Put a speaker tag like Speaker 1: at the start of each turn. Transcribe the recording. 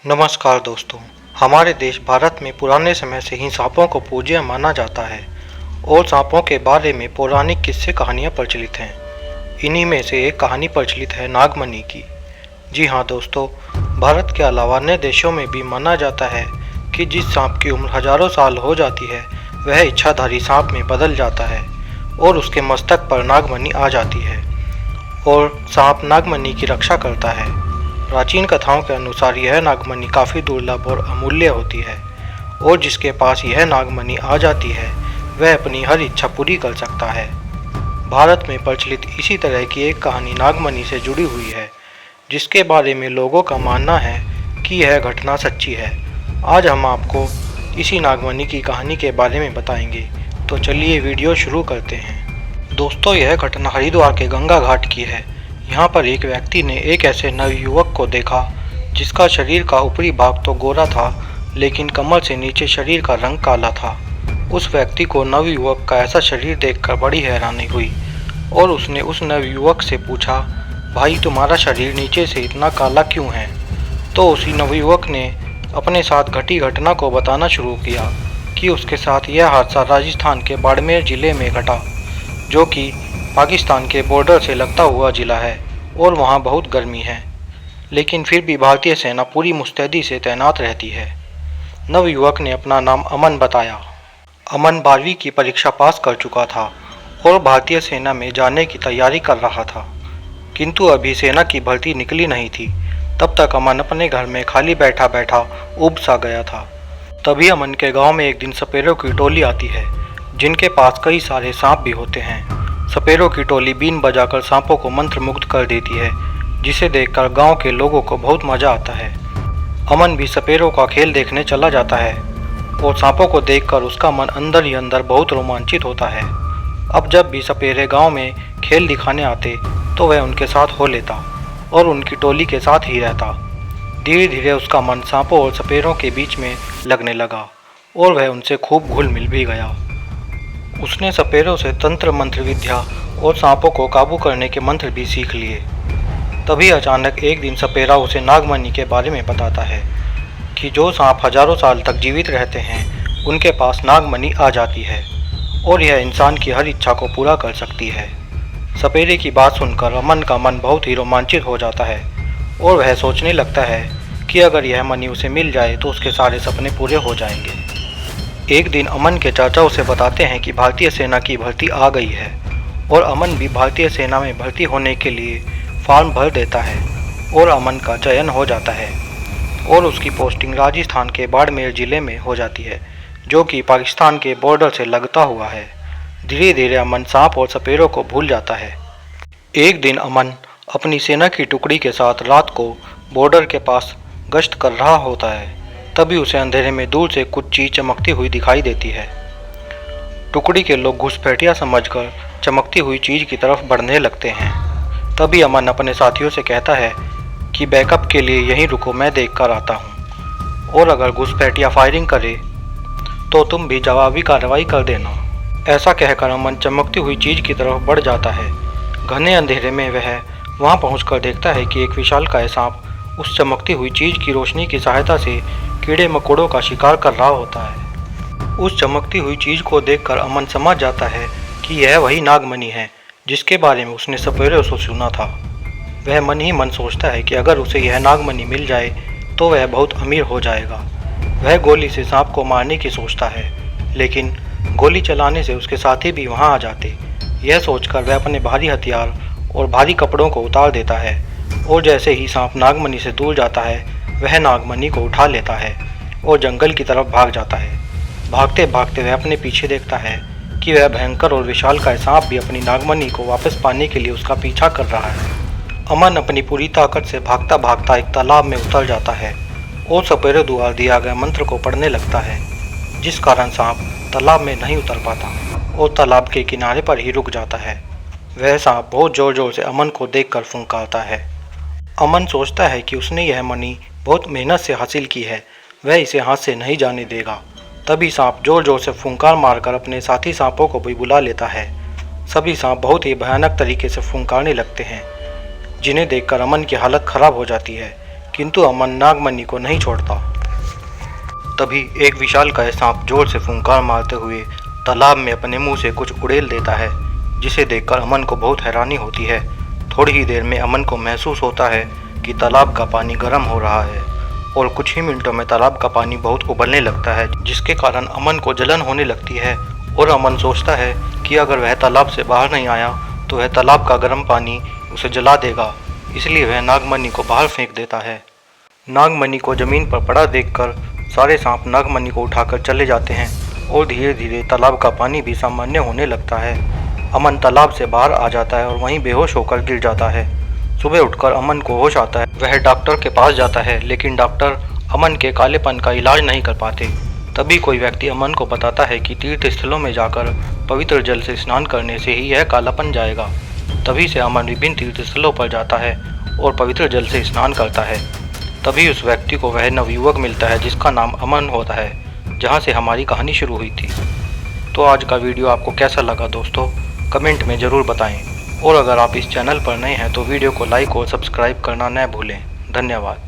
Speaker 1: नमस्कार दोस्तों। हमारे देश भारत में पुराने समय से ही सांपों को पूज्य माना जाता है और सांपों के बारे में पौराणिक किस्से कहानियाँ प्रचलित हैं। इन्हीं में से एक कहानी प्रचलित है नागमणि की। जी हाँ दोस्तों, भारत के अलावा अन्य देशों में भी माना जाता है कि जिस सांप की उम्र हजारों साल हो जाती है वह इच्छाधारी सांप में बदल जाता है और उसके मस्तक पर नागमणि आ जाती है और सांप नागमणि की रक्षा करता है। प्राचीन कथाओं के अनुसार यह नागमणि काफ़ी दुर्लभ और अमूल्य होती है और जिसके पास यह नागमणि आ जाती है वह अपनी हर इच्छा पूरी कर सकता है। भारत में प्रचलित इसी तरह की एक कहानी नागमणि से जुड़ी हुई है जिसके बारे में लोगों का मानना है कि यह घटना सच्ची है। आज हम आपको इसी नागमणि की कहानी के बारे में बताएंगे, तो चलिए वीडियो शुरू करते हैं। दोस्तों, यह घटना हरिद्वार के गंगा घाट की है। यहाँ पर एक व्यक्ति ने एक ऐसे नवयुवक को देखा जिसका शरीर का ऊपरी भाग तो गोरा था लेकिन कमर से नीचे शरीर का रंग काला था। उस व्यक्ति को नवयुवक का ऐसा शरीर देखकर बड़ी हैरानी हुई और उसने उस नवयुवक से पूछा, भाई तुम्हारा शरीर नीचे से इतना काला क्यों है? तो उसी नवयुवक ने अपने साथ घटी घटना को बताना शुरू किया कि उसके साथ यह हादसा राजस्थान के बाड़मेर जिले में घटा, जो कि पाकिस्तान के बॉर्डर से लगता हुआ ज़िला है और वहाँ बहुत गर्मी है, लेकिन फिर भी भारतीय सेना पूरी मुस्तैदी से तैनात रहती है। नवयुवक ने अपना नाम अमन बताया। अमन 12वीं की परीक्षा पास कर चुका था और भारतीय सेना में जाने की तैयारी कर रहा था, किंतु अभी सेना की भर्ती निकली नहीं थी। तब तक अमन अपने घर में खाली बैठा बैठा ऊब सा गया था। तभी अमन के गांव में एक दिन सपेरों की टोली आती है जिनके पास कई सारे सांप भी होते हैं। सपेरों की टोली बीन बजाकर सांपों को मंत्र मुग्ध कर देती है, जिसे देखकर गांव के लोगों को बहुत मजा आता है। अमन भी सपेरों का खेल देखने चला जाता है और सांपों को देखकर उसका मन अंदर ही अंदर बहुत रोमांचित होता है। अब जब भी सपेरे गांव में खेल दिखाने आते तो वह उनके साथ हो लेता और उनकी टोली के साथ ही रहता। धीरे धीरे उसका मन सांपों और सपेरों के बीच में लगने लगा और वह उनसे खूब घुल मिल भी गया। उसने सपेरों से तंत्र मंत्र विद्या और सांपों को काबू करने के मंत्र भी सीख लिए। तभी अचानक एक दिन सपेरा उसे नागमणि के बारे में बताता है कि जो सांप हजारों साल तक जीवित रहते हैं उनके पास नागमणि आ जाती है और यह इंसान की हर इच्छा को पूरा कर सकती है। सपेरे की बात सुनकर अमन का मन बहुत ही रोमांचित हो जाता है और वह सोचने लगता है कि अगर यह मणि उसे मिल जाए तो उसके सारे सपने पूरे हो जाएंगे। एक दिन अमन के चाचा उसे बताते हैं कि भारतीय सेना की भर्ती आ गई है और अमन भी भारतीय सेना में भर्ती होने के लिए फॉर्म भर देता है और अमन का चयन हो जाता है और उसकी पोस्टिंग राजस्थान के बाड़मेर ज़िले में हो जाती है, जो कि पाकिस्तान के बॉर्डर से लगता हुआ है। धीरे धीरे अमन सांप और सपेरों को भूल जाता है। एक दिन अमन अपनी सेना की टुकड़ी के साथ रात को बॉर्डर के पास गश्त कर रहा होता है। तभी उसे अंधेरे में दूर से कुछ चीज़ चमकती हुई दिखाई देती है। टुकड़ी के लोग घुसपैठिया समझकर चमकती हुई चीज़ की तरफ बढ़ने लगते हैं। तभी अमन अपने साथियों से कहता है कि बैकअप के लिए यहीं रुको, मैं देख कर आता हूँ, और अगर घुसपैठिया फायरिंग करे तो तुम भी जवाबी कार्रवाई कर देना। ऐसा कहकर अमन चमकती हुई चीज़ की तरफ बढ़ जाता है। घने अंधेरे में वह वहाँ पहुँचकर देखता है कि एक विशालकाय सांप उस चमकती हुई चीज़ की रोशनी की सहायता से कीड़े मकोड़ों का शिकार कर रहा होता है। उस चमकती हुई चीज़ को देखकर अमन समझ जाता है कि यह वही नागमणि है जिसके बारे में उसने सपेरों से सुना था। वह मन ही मन सोचता है कि अगर उसे यह नागमणि मिल जाए तो वह बहुत अमीर हो जाएगा। वह गोली से सांप को मारने की सोचता है, लेकिन गोली चलाने से उसके साथी भी वहां आ जाते। यह सोचकर वह अपने भारी हथियार और भारी कपड़ों को उतार देता है और जैसे ही सांप नागमणि से दूर जाता है वह नागमणि को उठा लेता है और जंगल की तरफ भाग जाता है। भागते भागते वह अपने पीछे देखता है कि वह भयंकर और विशालकाय सांप भी अपनी नागमणि को वापस पाने के लिए उसका पीछा कर रहा है। अमन अपनी पूरी ताकत से भागता भागता एक तालाब में उतर जाता है और सपेरे द्वारा दिया गया मंत्र को पढ़ने लगता है, जिस कारण सांप तालाब में नहीं उतर पाता और तालाब के किनारे पर ही रुक जाता है। वह सांप बहुत जोर जोर से अमन को देखकर फुंकारता है। अमन सोचता है कि उसने यह मणि बहुत मेहनत से हासिल की है, वह इसे हाथ से नहीं जाने देगा। तभी सांप जोर जोर से फुंकार मारकर अपने साथी सांपों को भी बुला लेता है। सभी सांप बहुत ही भयानक तरीके से फुंकारने लगते हैं, जिन्हें देखकर अमन की हालत खराब हो जाती है, किंतु अमन नागमणि को नहीं छोड़ता। तभी एक विशालकाय सांप जोर से फुंकार मारते हुए तालाब में अपने मुंह से कुछ उड़ेल देता है, जिसे देखकर अमन को बहुत हैरानी होती है। थोड़ी ही देर में अमन को महसूस होता है कि तालाब का पानी गर्म हो रहा है और कुछ ही मिनटों में तालाब का पानी बहुत उबलने लगता है, जिसके कारण अमन को जलन होने लगती है। और अमन सोचता है कि अगर वह तालाब से बाहर नहीं आया तो वह तालाब का गर्म पानी उसे जला देगा, इसलिए वह नागमणि को बाहर फेंक देता है। नागमणि को जमीन पर पड़ा देखकर सारे सांप नागमणि को उठाकर चले जाते हैं और धीरे धीरे तालाब का पानी भी सामान्य होने लगता है। अमन तालाब से बाहर आ जाता है और वहीं बेहोश होकर गिर जाता है। सुबह उठकर अमन को होश आता है। वह डॉक्टर के पास जाता है, लेकिन डॉक्टर अमन के कालेपन का इलाज नहीं कर पाते। तभी कोई व्यक्ति अमन को बताता है कि तीर्थ स्थलों में जाकर पवित्र जल से स्नान करने से ही यह कालापन जाएगा। तभी से अमन विभिन्न तीर्थ स्थलों पर जाता है और पवित्र जल से स्नान करता है। तभी उस व्यक्ति को वह नवयुवक मिलता है जिसका नाम अमन होता है, जहाँ से हमारी कहानी शुरू हुई थी। तो आज का वीडियो आपको कैसा लगा दोस्तों, कमेंट में ज़रूर बताएं। और अगर आप इस चैनल पर नए हैं तो वीडियो को लाइक और सब्सक्राइब करना न भूलें। धन्यवाद।